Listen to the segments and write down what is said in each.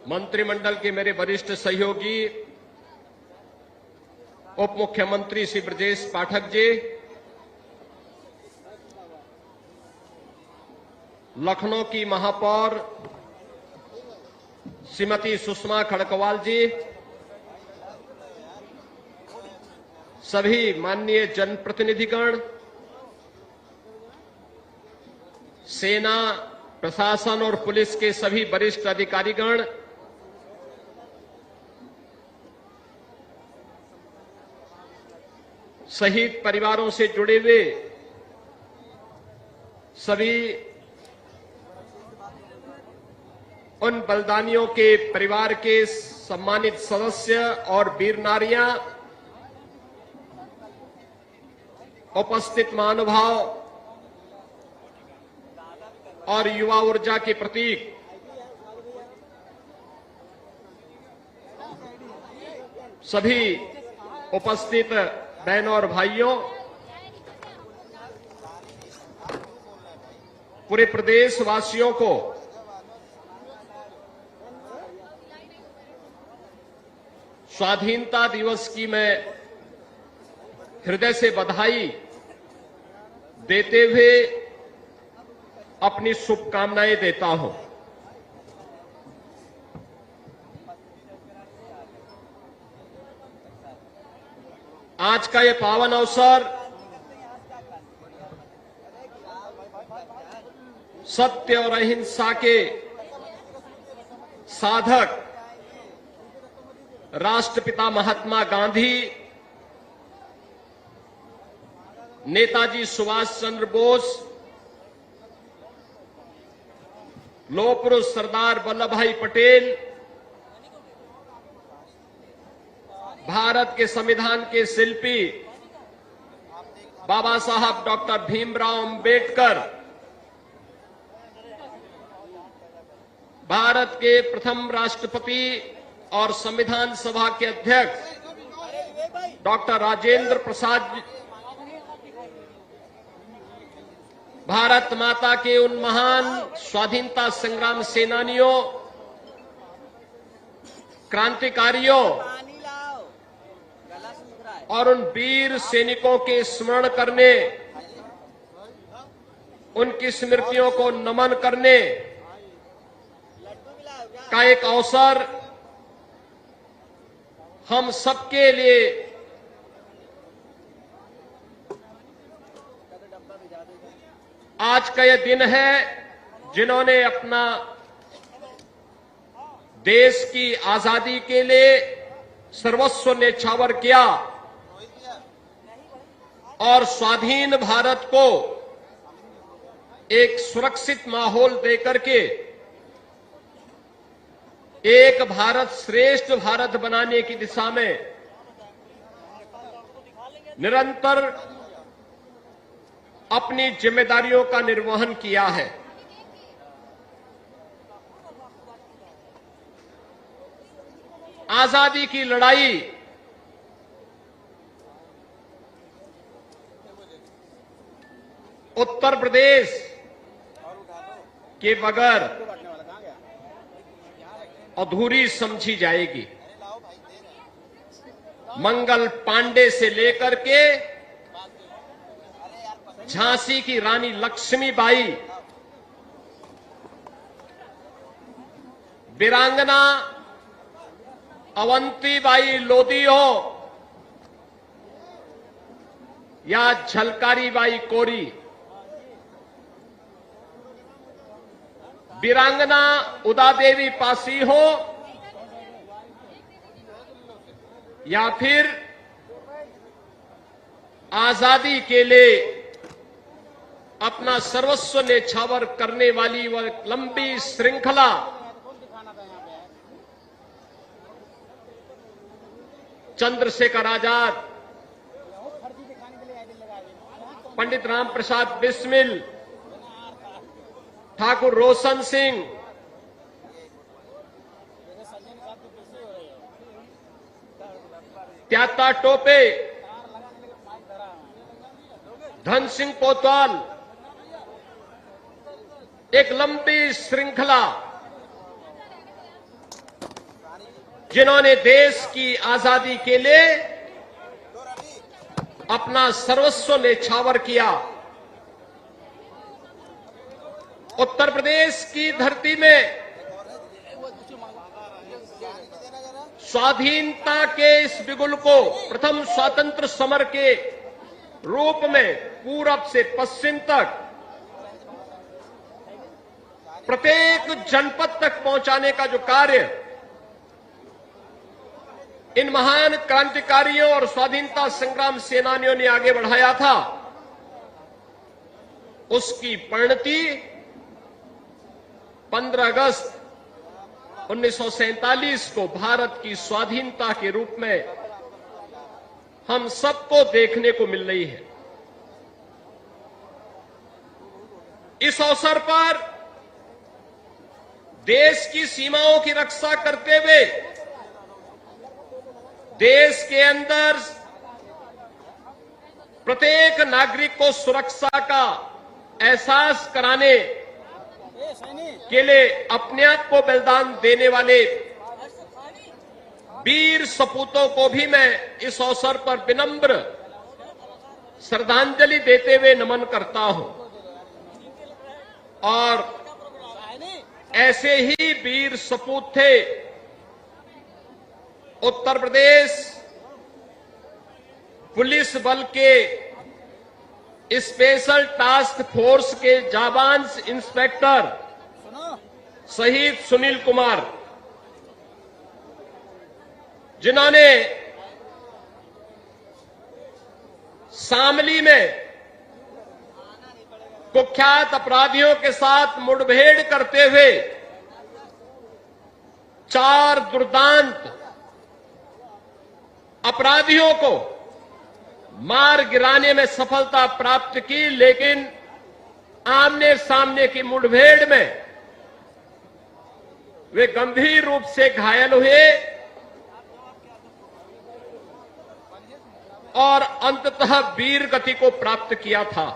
मंत्रिमंडल के मेरे वरिष्ठ सहयोगी उप मुख्यमंत्री श्री ब्रजेश पाठक जी, लखनऊ की महापौर श्रीमती सुषमा खड़कवाल जी, सभी माननीय जनप्रतिनिधिगण, सेना, प्रशासन और पुलिस के सभी वरिष्ठ अधिकारीगण, शहीद परिवारों से जुड़े हुए सभी उन बलिदानियों के परिवार के सम्मानित सदस्य और वीर नारियां, उपस्थित महानुभाव और युवा ऊर्जा के प्रतीक, सभी उपस्थित बहनों और भाइयों, पूरे प्रदेश वासियों को स्वाधीनता दिवस की मैं हृदय से बधाई देते हुए अपनी शुभकामनाएं देता हूं। आज का ये पावन अवसर सत्य और अहिंसा के साधक राष्ट्रपिता महात्मा गांधी, नेताजी सुभाष चंद्र बोस, लौह पुरुष सरदार वल्लभ भाई पटेल, भारत के संविधान के शिल्पी बाबा साहब डॉक्टर भीमराव अंबेडकर, भारत के प्रथम राष्ट्रपति और संविधान सभा के अध्यक्ष डॉक्टर राजेंद्र प्रसाद, भारत माता के उन महान स्वाधीनता संग्राम सेनानियों, क्रांतिकारियों और उन वीर सैनिकों के स्मरण करने, उनकी स्मृतियों को नमन करने का एक अवसर हम सबके लिए आज का यह दिन है, जिन्होंने अपना देश की आजादी के लिए सर्वस्व न्यौछावर किया और स्वाधीन भारत को एक सुरक्षित माहौल देकर के एक भारत श्रेष्ठ भारत बनाने की दिशा में निरंतर अपनी जिम्मेदारियों का निर्वहन किया है। आजादी की लड़ाई उत्तर प्रदेश के बगैर अधूरी समझी जाएगी। मंगल पांडे से लेकर के झांसी की रानी लक्ष्मीबाई, वीरांगना अवंतीबाई लोधी हो या झलकारी बाई कोरी, वीरांगना उदादेवी पासी हो या फिर आजादी के लिए अपना सर्वस्व न्यौछावर करने वाली वह लंबी श्रृंखला चंद्रशेखर आजाद, पंडित राम प्रसाद बिस्मिल, ठाकुर रोशन सिंह, त्याता टोपे, धन सिंह कोतवाल, एक लंबी श्रृंखला जिन्होंने देश की आजादी के लिए अपना सर्वस्व न्यौछावर किया। उत्तर प्रदेश की धरती में स्वाधीनता के इस बिगुल को प्रथम स्वतंत्र समर के रूप में पूरब से पश्चिम तक प्रत्येक जनपद तक पहुंचाने का जो कार्य इन महान क्रांतिकारियों और स्वाधीनता संग्राम सेनानियों ने आगे बढ़ाया था, उसकी परिणति 15 अगस्त 1947 को भारत की स्वाधीनता के रूप में हम सबको देखने को मिल रही है। इस अवसर पर देश की सीमाओं की रक्षा करते हुए देश के अंदर प्रत्येक नागरिक को सुरक्षा का एहसास कराने के लिए अपने आप को बलिदान देने वाले वीर सपूतों को भी मैं इस अवसर पर विनम्र श्रद्धांजलि देते हुए नमन करता हूं। और ऐसे ही वीर सपूत थे उत्तर प्रदेश पुलिस बल के स्पेशल टास्क फोर्स के जाबांज इंस्पेक्टर शहीद सुनील कुमार, जिन्होंने शामली में कुख्यात अपराधियों के साथ मुठभेड़ करते हुए 4 दुर्दांत अपराधियों को मार गिराने में सफलता प्राप्त की, लेकिन आमने सामने की मुठभेड़ में वे गंभीर रूप से घायल हुए और अंततः वीर गति को प्राप्त किया था।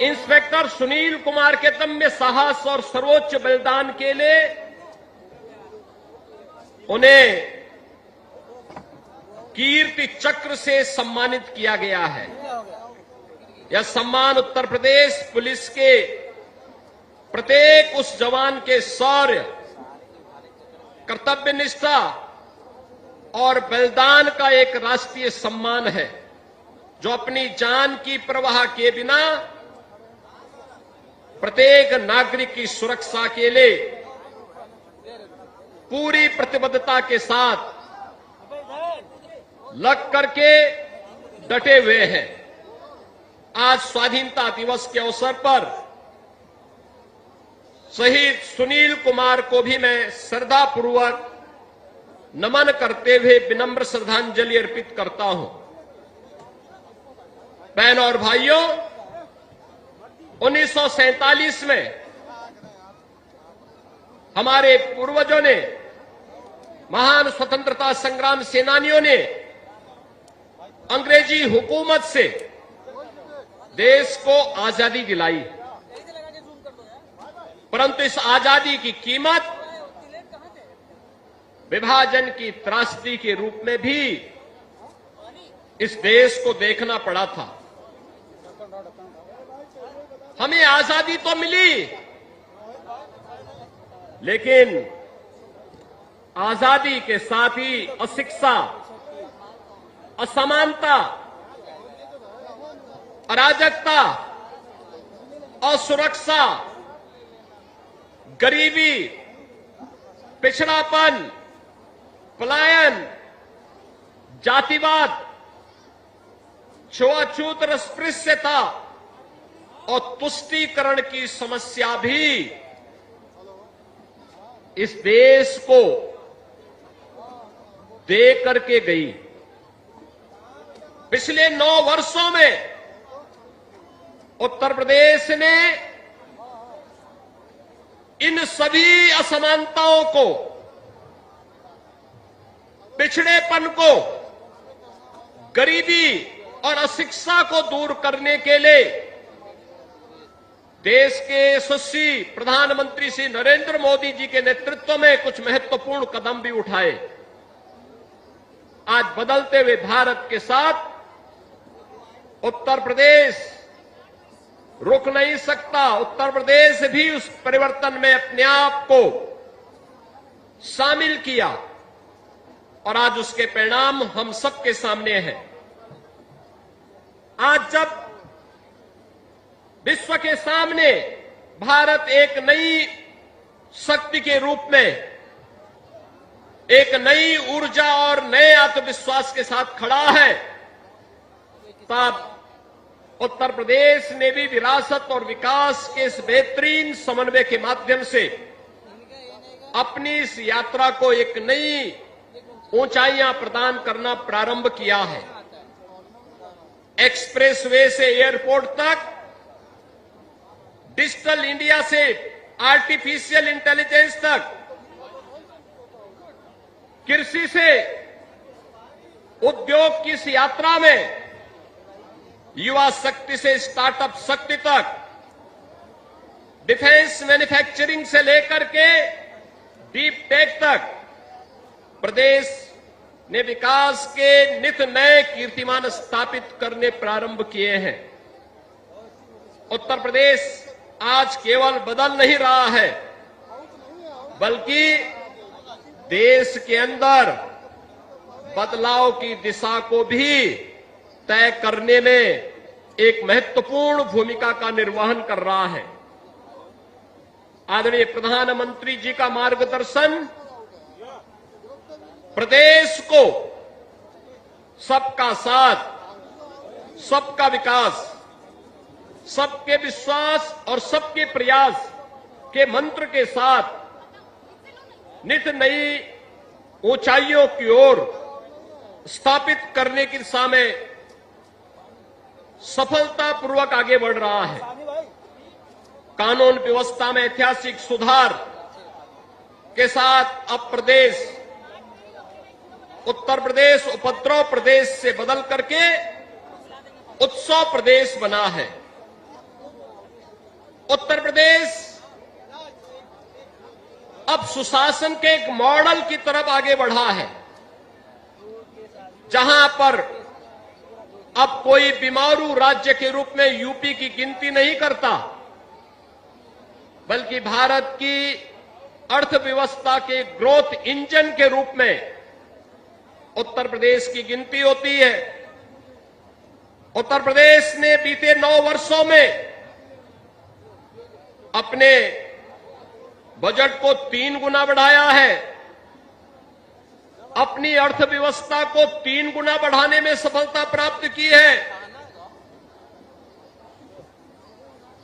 इंस्पेक्टर सुनील कुमार के दम्य साहस और सर्वोच्च बलिदान के लिए उन्हें कीर्ति चक्र से सम्मानित किया गया है। यह सम्मान उत्तर प्रदेश पुलिस के प्रत्येक उस जवान के शौर्य, कर्तव्य निष्ठा और बलिदान का एक राष्ट्रीय सम्मान है, जो अपनी जान की परवाह किए बिना प्रत्येक नागरिक की सुरक्षा के लिए पूरी प्रतिबद्धता के साथ लग करके डटे हुए हैं। आज स्वाधीनता दिवस के अवसर पर शहीद सुनील कुमार को भी मैं श्रद्धापूर्वक नमन करते हुए विनम्र श्रद्धांजलि अर्पित करता हूं। बहनों और भाइयों, 1947 में हमारे पूर्वजों ने, महान स्वतंत्रता संग्राम सेनानियों ने अंग्रेजी हुकूमत से देश को आजादी दिलाई, परंतु इस आजादी की कीमत विभाजन की त्रासदी के रूप में भी इस देश को देखना पड़ा था। हमें आजादी तो मिली, लेकिन आजादी के साथ ही अशिक्षा, असमानता, अराजकता, असुरक्षा, गरीबी, पिछड़ापन, पलायन, जातिवाद, छुआछूत, अस्पृश्यता और तुष्टीकरण की समस्या भी इस देश को दे करके गई। पिछले 9 वर्षों में उत्तर प्रदेश ने इन सभी असमानताओं को, पिछड़ेपन को, गरीबी और अशिक्षा को दूर करने के लिए देश के यशस्वी प्रधानमंत्री श्री नरेंद्र मोदी जी के नेतृत्व में कुछ महत्वपूर्ण कदम भी उठाए। आज बदलते हुए भारत के साथ उत्तर प्रदेश रुक नहीं सकता। उत्तर प्रदेश भी उस परिवर्तन में अपने आप को शामिल किया और आज उसके परिणाम हम सबके सामने हैं। आज जब विश्व के सामने भारत एक नई शक्ति के रूप में, एक नई ऊर्जा और नए आत्मविश्वास के साथ खड़ा है, तब उत्तर प्रदेश ने भी विरासत और विकास के इस बेहतरीन समन्वय के माध्यम से अपनी इस यात्रा को एक नई ऊंचाइयां प्रदान करना प्रारंभ किया है। एक्सप्रेसवे से एयरपोर्ट तक, डिजिटल इंडिया से आर्टिफिशियल इंटेलिजेंस तक, कृषि से उद्योग की इस यात्रा में, युवा शक्ति से स्टार्टअप शक्ति तक, डिफेंस मैन्युफैक्चरिंग से लेकर के डीप टेक तक प्रदेश ने विकास के नित नए कीर्तिमान स्थापित करने प्रारंभ किए हैं। उत्तर प्रदेश आज केवल बदल नहीं रहा है, बल्कि देश के अंदर बदलाव की दिशा को भी तय करने में एक महत्वपूर्ण भूमिका का निर्वहन कर रहा है। आदरणीय प्रधानमंत्री जी का मार्गदर्शन प्रदेश को सबका साथ, सबका विकास, सबके विश्वास और सबके प्रयास के मंत्र के साथ नित नई ऊंचाइयों की ओर स्थापित करने की दिशा में सफलतापूर्वक आगे बढ़ रहा है। कानून व्यवस्था में ऐतिहासिक सुधार के साथ अब प्रदेश, उत्तर प्रदेश उपद्रव प्रदेश से बदल करके उत्सव प्रदेश बना है। उत्तर प्रदेश अब सुशासन के एक मॉडल की तरफ आगे बढ़ा है, जहां पर अब कोई बीमारू राज्य के रूप में यूपी की गिनती नहीं करता, बल्कि भारत की अर्थव्यवस्था के ग्रोथ इंजन के रूप में उत्तर प्रदेश की गिनती होती है। उत्तर प्रदेश ने बीते 9 वर्षों में अपने बजट को 3 गुना बढ़ाया है, अपनी अर्थव्यवस्था को 3 गुना बढ़ाने में सफलता प्राप्त की है।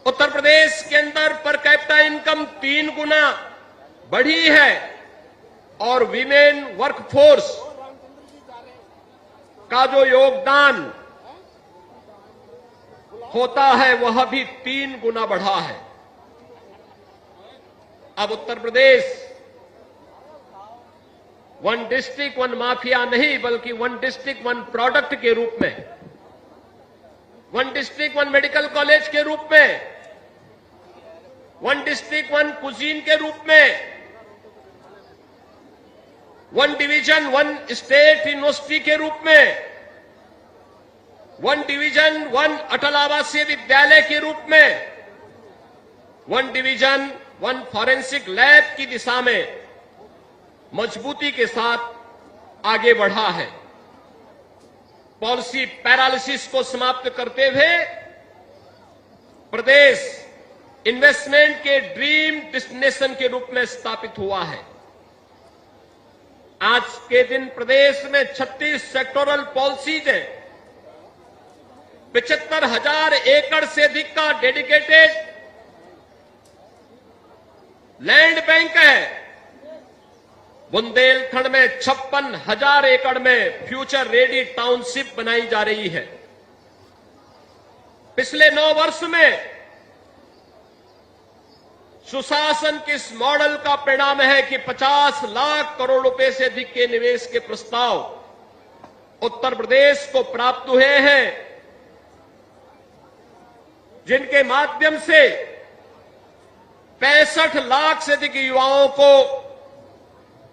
उत्तर प्रदेश के अंदर पर कैपिटा इनकम 3 गुना बढ़ी है और विमेन वर्कफोर्स का जो योगदान होता है वह भी 3 गुना बढ़ा है। अब Uttar Pradesh one district one mafia नहीं, बल्कि वन डिस्ट्रिक्ट वन प्रोडक्ट के रूप में, one district one medical college के रूप में, वन डिस्ट्रिक्ट वन कुजीन के रूप में, one division one state university के रूप में, वन डिवीजन वन अटल आवासीय विद्यालय के रूप में, one division one forensic lab की दिशा में मजबूती के साथ आगे बढ़ा है। पॉलिसी पैरालिसिस को समाप्त करते हुए प्रदेश इन्वेस्टमेंट के ड्रीम डेस्टिनेशन के रूप में स्थापित हुआ है। आज के दिन प्रदेश में 36 सेक्टोरल पॉलिसीज हैं, 75,000 एकड़ से अधिक का डेडिकेटेड लैंड बैंक है। बुंदेलखंड में 56,000 एकड़ में फ्यूचर रेडी टाउनशिप बनाई जा रही है। पिछले 9 वर्ष में सुशासन के इस मॉडल का परिणाम है कि 50 लाख करोड़ रुपए से अधिक के निवेश के प्रस्ताव उत्तर प्रदेश को प्राप्त हुए हैं, जिनके माध्यम से 65 लाख से अधिक युवाओं को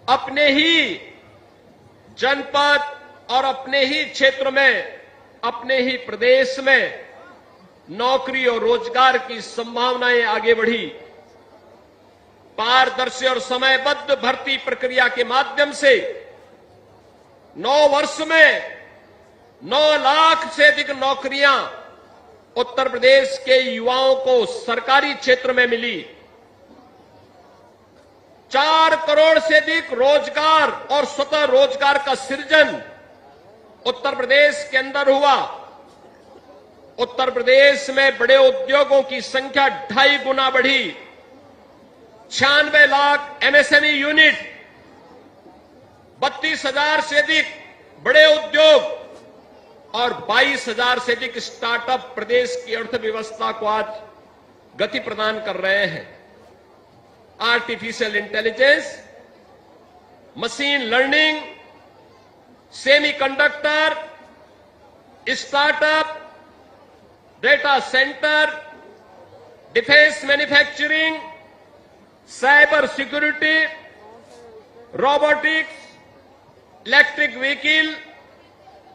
अपने ही जनपद और अपने ही क्षेत्र में, अपने ही प्रदेश में नौकरी और रोजगार की संभावनाएं आगे बढ़ी। पारदर्शी और समयबद्ध भर्ती प्रक्रिया के माध्यम से 9 वर्ष में 9 लाख से अधिक नौकरियां उत्तर प्रदेश के युवाओं को सरकारी क्षेत्र में मिली। 4 करोड़ से अधिक रोजगार और स्वतः रोजगार का सृजन उत्तर प्रदेश के अंदर हुआ। उत्तर प्रदेश में बड़े उद्योगों की संख्या 2.5 गुना बढ़ी। 96 लाख एमएसएमई यूनिट, 32,000 से अधिक बड़े उद्योग और 22,000 से अधिक स्टार्टअप प्रदेश की अर्थव्यवस्था को आज गति प्रदान कर रहे हैं। Artificial intelligence, machine learning, semiconductor, startup, data centre, defence manufacturing, cyber security, robotics, electric vehicle,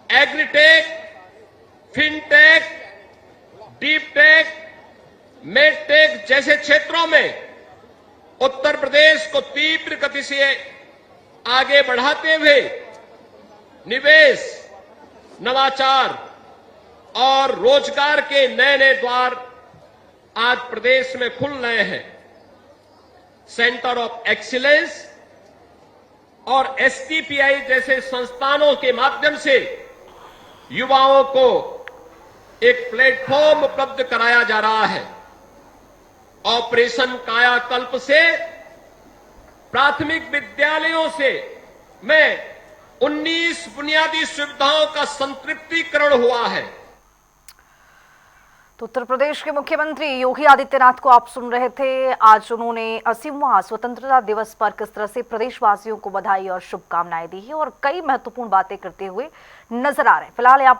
agritech, fintech, deep tech, medtech जैसे क्षेत्रों में उत्तर प्रदेश को तीव्र गति से आगे बढ़ाते हुए निवेश, नवाचार और रोजगार के नए नए द्वार आज प्रदेश में खुल रहे हैं। सेंटर ऑफ एक्सीलेंस और एसटीपीआई जैसे संस्थानों के माध्यम से युवाओं को एक प्लेटफॉर्म उपलब्ध कराया जा रहा है। ऑपरेशन कायाकल्प से प्राथमिक विद्यालयों से में 19 बुनियादी सुविधाओं का संतृप्तिकरण हुआ है। तो उत्तर प्रदेश के मुख्यमंत्री योगी आदित्यनाथ को आप सुन रहे थे। आज उन्होंने 80वां स्वतंत्रता दिवस पर किस तरह से प्रदेशवासियों को बधाई और शुभकामनाएं दी है और कई महत्वपूर्ण बातें करते हुए नजर आ रहे हैं। फिलहाल यहाँ